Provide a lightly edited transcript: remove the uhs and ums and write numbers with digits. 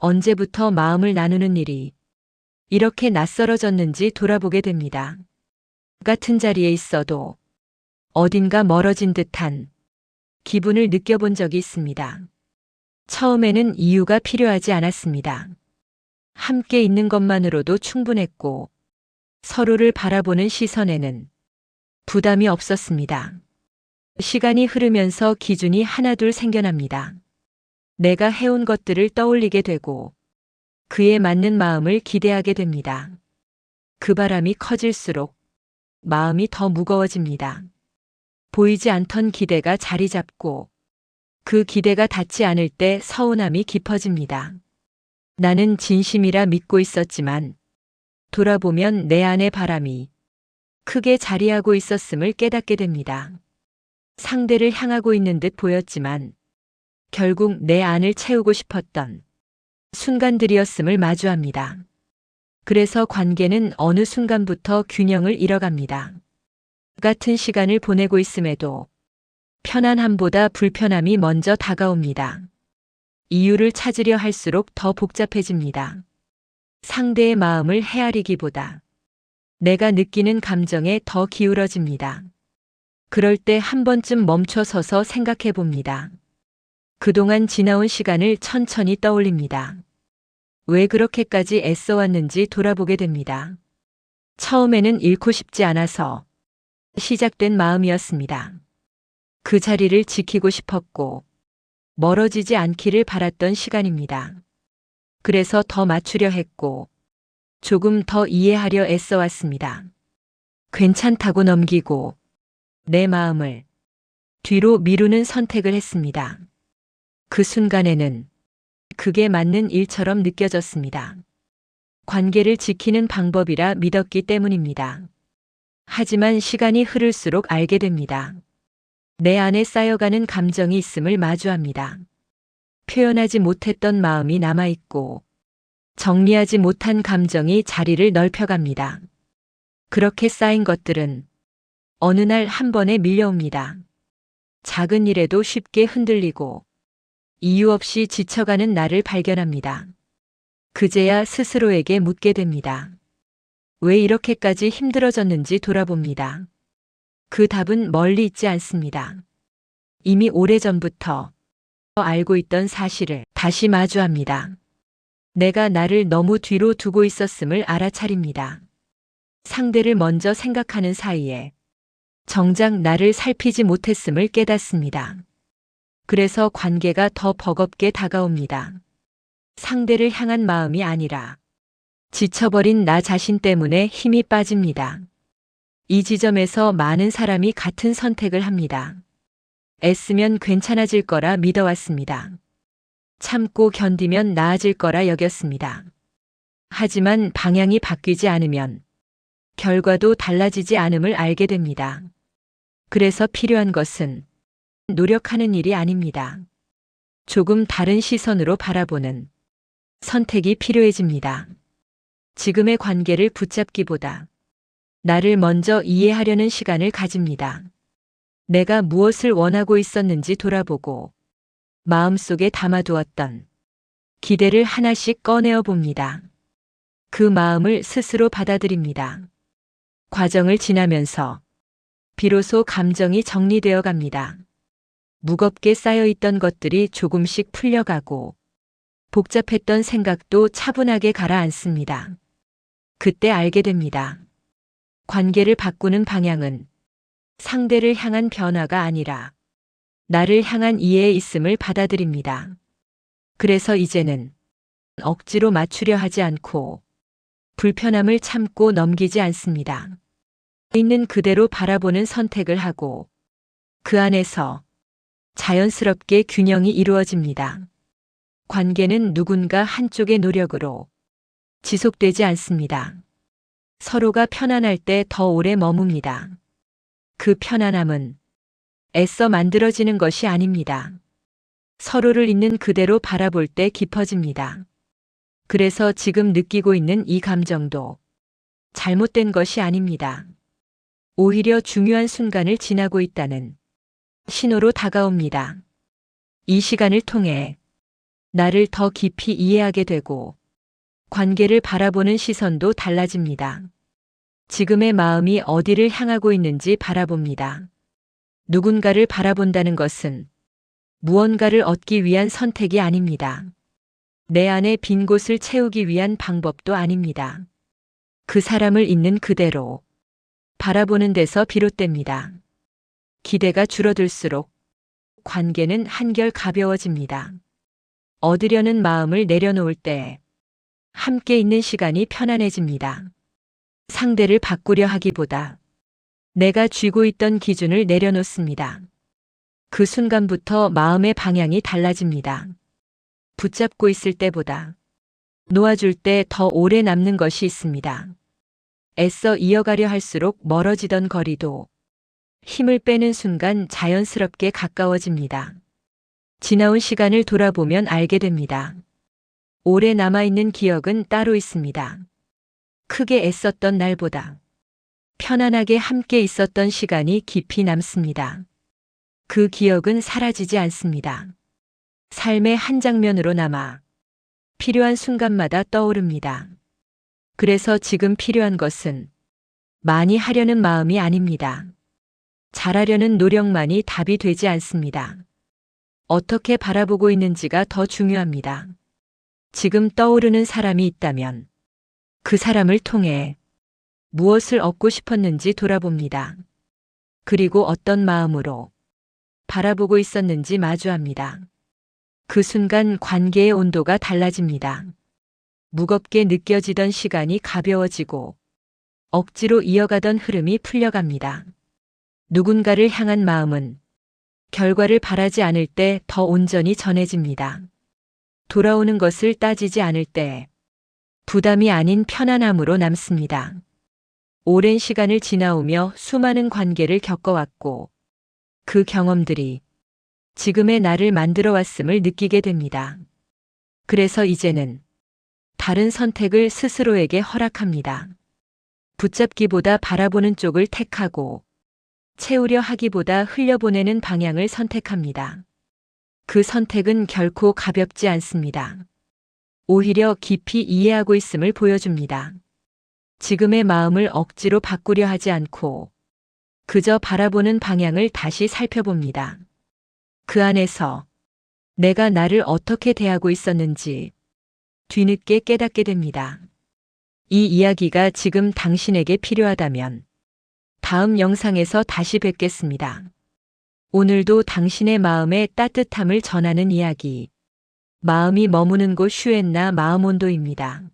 언제부터 마음을 나누는 일이 이렇게 낯설어졌는지 돌아보게 됩니다. 같은 자리에 있어도 어딘가 멀어진 듯한 기분을 느껴본 적이 있습니다. 처음에는 이유가 필요하지 않았습니다. 함께 있는 것만으로도 충분했고 서로를 바라보는 시선에는 부담이 없었습니다. 시간이 흐르면서 기준이 하나둘 생겨납니다. 내가 해온 것들을 떠올리게 되고 그에 맞는 마음을 기대하게 됩니다. 그 바람이 커질수록 마음이 더 무거워집니다. 보이지 않던 기대가 자리 잡고 그 기대가 닿지 않을 때 서운함이 깊어집니다. 나는 진심이라 믿고 있었지만 돌아보면 내 안의 바람이 크게 자리하고 있었음을 깨닫게 됩니다. 상대를 향하고 있는 듯 보였지만 결국 내 안을 채우고 싶었던 순간들이었음을 마주합니다. 그래서 관계는 어느 순간부터 균형을 잃어갑니다. 같은 시간을 보내고 있음에도 편안함보다 불편함이 먼저 다가옵니다. 이유를 찾으려 할수록 더 복잡해집니다. 상대의 마음을 헤아리기보다 내가 느끼는 감정에 더 기울어집니다. 그럴 때 한 번쯤 멈춰서서 생각해 봅니다. 그동안 지나온 시간을 천천히 떠올립니다. 왜 그렇게까지 애써왔는지 돌아보게 됩니다. 처음에는 잃고 싶지 않아서 시작된 마음이었습니다. 그 자리를 지키고 싶었고 멀어지지 않기를 바랐던 시간입니다. 그래서 더 맞추려 했고 조금 더 이해하려 애써왔습니다. 괜찮다고 넘기고 내 마음을 뒤로 미루는 선택을 했습니다. 그 순간에는 그게 맞는 일처럼 느껴졌습니다. 관계를 지키는 방법이라 믿었기 때문입니다. 하지만 시간이 흐를수록 알게 됩니다. 내 안에 쌓여가는 감정이 있음을 마주합니다. 표현하지 못했던 마음이 남아있고 정리하지 못한 감정이 자리를 넓혀갑니다. 그렇게 쌓인 것들은 어느 날 한 번에 밀려옵니다. 작은 일에도 쉽게 흔들리고 이유 없이 지쳐가는 나를 발견합니다. 그제야 스스로에게 묻게 됩니다. 왜 이렇게까지 힘들어졌는지 돌아봅니다. 그 답은 멀리 있지 않습니다. 이미 오래전부터 알고 있던 사실을 다시 마주합니다. 내가 나를 너무 뒤로 두고 있었음을 알아차립니다. 상대를 먼저 생각하는 사이에 정작 나를 살피지 못했음을 깨닫습니다. 그래서 관계가 더 버겁게 다가옵니다. 상대를 향한 마음이 아니라 지쳐버린 나 자신 때문에 힘이 빠집니다. 이 지점에서 많은 사람이 같은 선택을 합니다. 애쓰면 괜찮아질 거라 믿어왔습니다. 참고 견디면 나아질 거라 여겼습니다. 하지만 방향이 바뀌지 않으면 결과도 달라지지 않음을 알게 됩니다. 그래서 필요한 것은 노력하는 일이 아닙니다. 조금 다른 시선으로 바라보는 선택이 필요해집니다. 지금의 관계를 붙잡기보다 나를 먼저 이해하려는 시간을 가집니다. 내가 무엇을 원하고 있었는지 돌아보고 마음속에 담아두었던 기대를 하나씩 꺼내어 봅니다. 그 마음을 스스로 받아들입니다. 과정을 지나면서 비로소 감정이 정리되어 갑니다. 무겁게 쌓여있던 것들이 조금씩 풀려가고 복잡했던 생각도 차분하게 가라앉습니다. 그때 알게 됩니다. 관계를 바꾸는 방향은 상대를 향한 변화가 아니라 나를 향한 이해에 있음을 받아들입니다. 그래서 이제는 억지로 맞추려 하지 않고 불편함을 참고 넘기지 않습니다. 있는 그대로 바라보는 선택을 하고 그 안에서 자연스럽게 균형이 이루어집니다. 관계는 누군가 한쪽의 노력으로 지속되지 않습니다. 서로가 편안할 때 더 오래 머뭅니다. 그 편안함은 애써 만들어지는 것이 아닙니다. 서로를 있는 그대로 바라볼 때 깊어집니다. 그래서 지금 느끼고 있는 이 감정도 잘못된 것이 아닙니다. 오히려 중요한 순간을 지나고 있다는 신호로 다가옵니다. 이 시간을 통해 나를 더 깊이 이해하게 되고 관계를 바라보는 시선도 달라집니다. 지금의 마음이 어디를 향하고 있는지 바라봅니다. 누군가를 바라본다는 것은 무언가를 얻기 위한 선택이 아닙니다. 내 안의 빈 곳을 채우기 위한 방법도 아닙니다. 그 사람을 있는 그대로 바라보는 데서 비롯됩니다. 기대가 줄어들수록 관계는 한결 가벼워집니다. 얻으려는 마음을 내려놓을 때 함께 있는 시간이 편안해집니다. 상대를 바꾸려 하기보다 내가 쥐고 있던 기준을 내려놓습니다. 그 순간부터 마음의 방향이 달라집니다. 붙잡고 있을 때보다 놓아줄 때 더 오래 남는 것이 있습니다. 애써 이어가려 할수록 멀어지던 거리도 힘을 빼는 순간 자연스럽게 가까워집니다. 지나온 시간을 돌아보면 알게 됩니다. 오래 남아있는 기억은 따로 있습니다. 크게 애썼던 날보다 편안하게 함께 있었던 시간이 깊이 남습니다. 그 기억은 사라지지 않습니다. 삶의 한 장면으로 남아 필요한 순간마다 떠오릅니다. 그래서 지금 필요한 것은 많이 하려는 마음이 아닙니다. 잘하려는 노력만이 답이 되지 않습니다. 어떻게 바라보고 있는지가 더 중요합니다. 지금 떠오르는 사람이 있다면 그 사람을 통해 무엇을 얻고 싶었는지 돌아봅니다. 그리고 어떤 마음으로 바라보고 있었는지 마주합니다. 그 순간 관계의 온도가 달라집니다. 무겁게 느껴지던 시간이 가벼워지고 억지로 이어가던 흐름이 풀려갑니다. 누군가를 향한 마음은 결과를 바라지 않을 때 더 온전히 전해집니다. 돌아오는 것을 따지지 않을 때 부담이 아닌 편안함으로 남습니다. 오랜 시간을 지나오며 수많은 관계를 겪어왔고 그 경험들이 지금의 나를 만들어 왔음을 느끼게 됩니다. 그래서 이제는 다른 선택을 스스로에게 허락합니다. 붙잡기보다 바라보는 쪽을 택하고 채우려 하기보다 흘려보내는 방향을 선택합니다. 그 선택은 결코 가볍지 않습니다. 오히려 깊이 이해하고 있음을 보여줍니다. 지금의 마음을 억지로 바꾸려 하지 않고 그저 바라보는 방향을 다시 살펴봅니다. 그 안에서 내가 나를 어떻게 대하고 있었는지 뒤늦게 깨닫게 됩니다. 이 이야기가 지금 당신에게 필요하다면 다음 영상에서 다시 뵙겠습니다. 오늘도 당신의 마음에 따뜻함을 전하는 이야기, 마음이 머무는 곳 슈엔나 마음온도입니다.